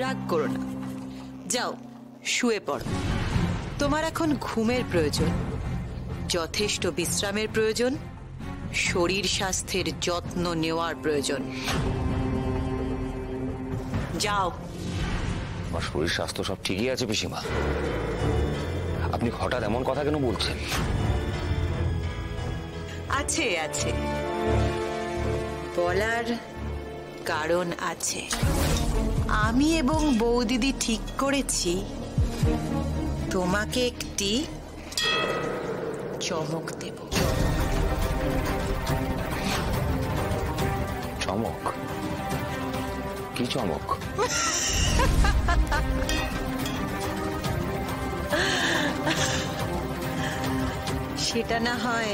রাগ করো না, যাও শুয়ে পড়ো। তোমার এখন ঘুমের প্রয়োজন, যথেষ্ট বিশ্রামের প্রয়োজন, শরীর স্বাস্থ্যের যত্ন নেওয়ার প্রয়োজন। যাও। আমার শরীর স্বাস্থ্য সব ঠিকই আছে পিসিমা, আপনি হঠাৎ এমন কথা কেন বলছেন? আছে আছে, বলার কারণ আছে। আমি এবং বৌদিদি ঠিক করেছি তোমাকে একটি চমক দেব। চমক? কি চমক? সেটা না হয়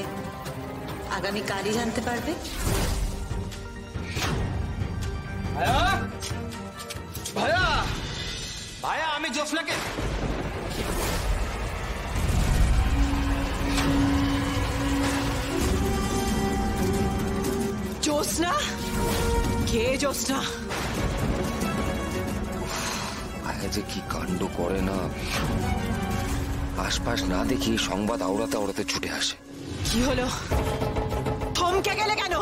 আগামীকালই জানতে পারবে। ভাইয়া ভাইয়া ভাইয়া, আমি জোসনাকে জ্যোৎস্না? কে জ্যোৎস্না? আয়া যে কি কাণ্ড করে না, আশপাশ না দেখি সংবাদ আওড়াতে আওড়াতে ছুটে আসে। কি হলো? থমকে গেলে কেন?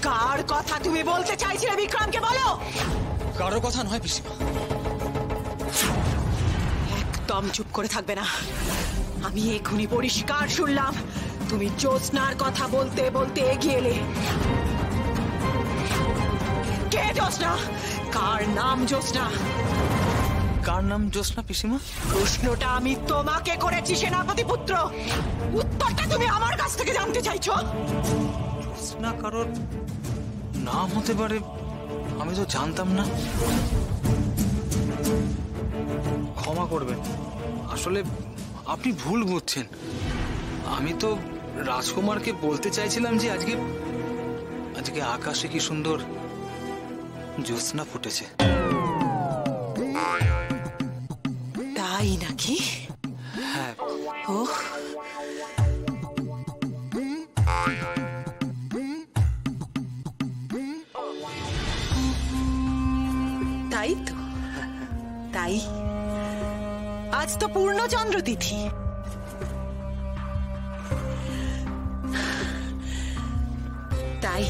কার কথা তুমি বলতে চাইছিলে বিক্রমকে বলো। কারোর কথা নয় পিসিমা। একদম চুপ করে থাকবে না। আমি এখনই পরিষ্কার শুনলাম তুমি জ্যোৎস্নার কথা বলতে বলতে এগিয়ে এলে। কে জ্যোৎস্না? কার নাম জ্যোৎস্না? কার নাম জ্যোৎস্না পিসিমা? প্রশ্নটা আমি তোমাকে করেছি সেনাপতি পুত্র, উত্তরটা তুমি আমার কাছ থেকে জানতে চাইছো। জ্যোৎস্না কারোর নাম হতে পারে, আমি তো জানতাম না। ক্ষমা করবেন, আসলে আপনি ভুল বুঝছেন। আমি তো রাজকুমারকে বলতে চাইছিলাম যে আজকে আকাশে কি সুন্দর জ্যোৎস্না ফুটেছে। তাই নাকি? হ্যাঁ। ওহ, তাই তো, তাই আজ তো পূর্ণচন্দ্র তিথি। তাই